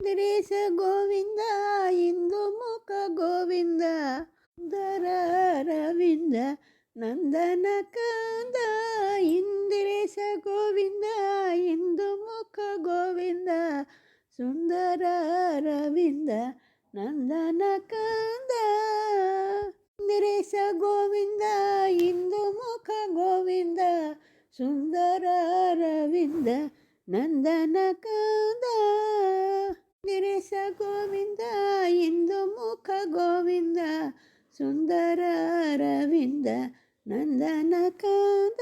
ಇಂದಿರೇಶ ಗೋವಿಂದ ಇಂದು ಮುಖ ಗೋವಿಂದ ಸುಂದರ ಅರವಿಂದ ನಂದನ ಕಂದ ಇಂದಿರೇಶ ಗೋವಿಂದ ಇಂದು ಮುಖ ಗೋವಿಂದ ಸುಂದರ ಅರವಿಂದ ನಂದನ ಕಂದ ಇಂದಿರೇಶ ಗೋವಿಂದ ಇಂದು ಮುಖ ಗೋವಿಂದ ಸುಂದರ ಅರವಿಂದ ನಂದನ ಕಂದ ಇಂದಿರೇಶ ಗೋವಿಂದ ಇಂದು ಮುಖ ಗೋವಿಂದ ಸುಂದರ ಅರವಿಂದ ನಂದನ ಕಂದ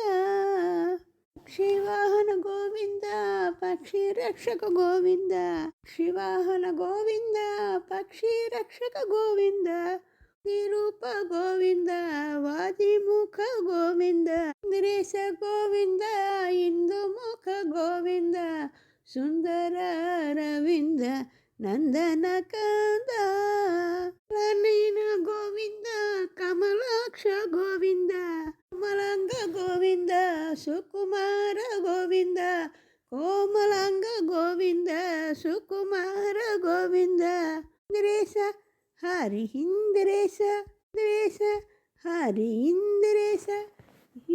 ಪಕ್ಷಿವಾಹನ ಗೋವಿಂದ ಪಕ್ಷಿ ರಕ್ಷಕ ಗೋವಿಂದ ಶಿವಾಹನ ಗೋವಿಂದ ಪಕ್ಷಿ ರಕ್ಷಕ ಗೋವಿಂದ ನಿರೂಪ ಗೋವಿಂದ ವಾದಿಮುಖ ಗೋವಿಂದ ಇಂದಿರೇಶ ಗೋವಿಂದ ಇಂದು ಮುಖ ಗೋವಿಂದ ಸುಂದರ ಅರವಿಂದ ನಂದನ ಕಂದ ನೀನ ಗೋವಿಂದ ಕಮಲಾಕ್ಷ ಗೋವಿಂದ ಕೋಮಲಾಂಗ ಗೋವಿಂದ ಸುಕುಮಾರ ಗೋವಿಂದ ಕೋಮಲಾಂಗ ಗೋವಿಂದ ಸುಕುಮಾರ ಗೋವಿಂದ ಇಂದಿರೇಶ ಹರಿ ಇಂದಿರೇಶ ಇಂದಿರೇಶ ಹರಿ ಇಂದಿರೇಶ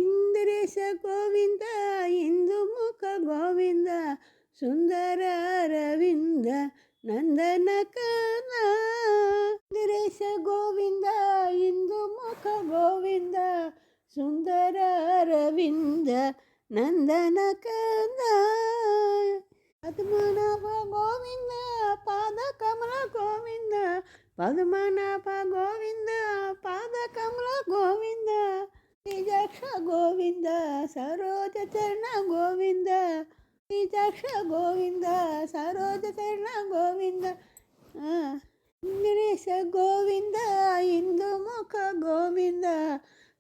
ಇಂದಿರೇಶ ಗೋವಿಂದ ಇಂದು ಮುಖ ಗೋವಿಂದ ಸುಂದರ ಅರವಿಂದ ನಂದನ ಕಂದ ಇಂದಿರೇಶ ಗೋವಿಂದ ಇಂದು ಮುಖ ಗೋವಿಂದ ಸುಂದರ ಅರವಿಂದ ನಂದನ ಕಂದ ಪದ್ಮನಾಭ ಗೋವಿಂದ ಪಾದ ಕಮಲ ಗೋವಿಂದ ಪದ್ಮನಾಭ ಗೋವಿಂದ ಪಾದ ಕಮಲ ಗೋವಿಂದ ನಿಜಾಕ್ಷ ಗೋವಿಂದ ಸರೋಜ ಚರಣ ಗೋವಿಂದ ನಿಜಾಕ್ಷ ಗೋವಿಂದ ಸರೋಜ ಚರಣ ಗೋವಿಂದ ಇಂದಿರೇಶ ಗೋವಿಂದ ಇಂದು ಮುಖ ಗೋವಿಂದ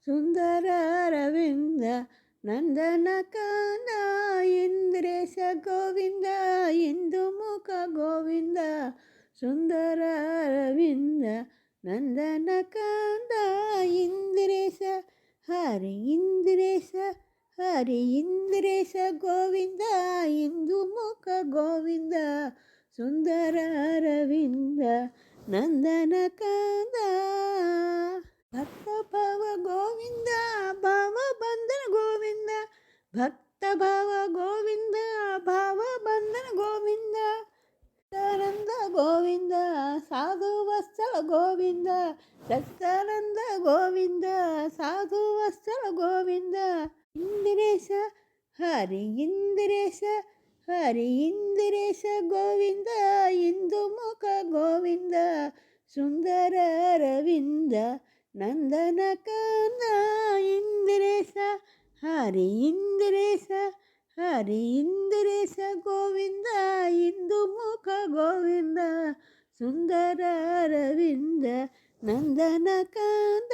ಸುಂದರ ಅರವಿಂದ ನಂದನ ಕಂದ ಇಂದಿರೇಶ ಗೋವಿಂದ ಇಂದು ಮುಖ ಗೋವಿಂದ ಸುಂದರ ಅರವಿಂದ ನಂದನ ಕಂದ ಇಂದಿರೇಶ ಹರಿ ಇಂದಿರೇಶ ಹರಿ ಇಂದಿರೇಶ ಗೋವಿಂದ ಇಂದು ಮುಖ ಗೋವಿಂದ ಸುಂದರ ಅರವಿಂದ ನಂದನ ಕಂದ ಭಕ್ತ ಭಾವ ಗೋವಿಂದ ಭಾವ ಬಂಧನ ಗೋವಿಂದ ಭಕ್ತ ಭಾವ ಗೋವಿಂದ ಭಾವ ಬಂಧನ ಗೋವಿಂದ ಸತ್ಯಾನಂದ ಗೋವಿಂದ ಸಾಧು ವತ್ಸಲ ಗೋವಿಂದ ಸತ್ಯಾನಂದ ಗೋವಿಂದ ಸಾಧು ವತ್ಸಲ ಗೋವಿಂದ ಇಂದಿರೇಶ ಹರಿ ಇಂದಿರೇಶ ಹರಿ ಇಂದಿರೇಶ ಗೋವಿಂದ ಇಂದು ಮುಖ ಗೋವಿಂದ ಸುಂದರ ಅರವಿಂದ ನಂದನ ಕಂದ ಇಂದಿರೇಶ ಹರಿ ಇಂದಿರೇಶ ಹರಿ ಇಂದಿರೇಶ ಗೋವಿಂದ ಇಂದು ಮುಖ ಗೋವಿಂದ ಸುಂದರ ಅರವಿಂದ ನಂದನ ಕಂದ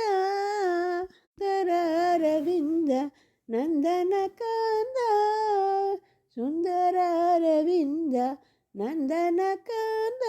ಸುಂದರ ಅರವಿಂದ ನಂದನ ಕಂದ ಸುಂದರ ಅರವಿಂದ ನಂದನ ಕಂದ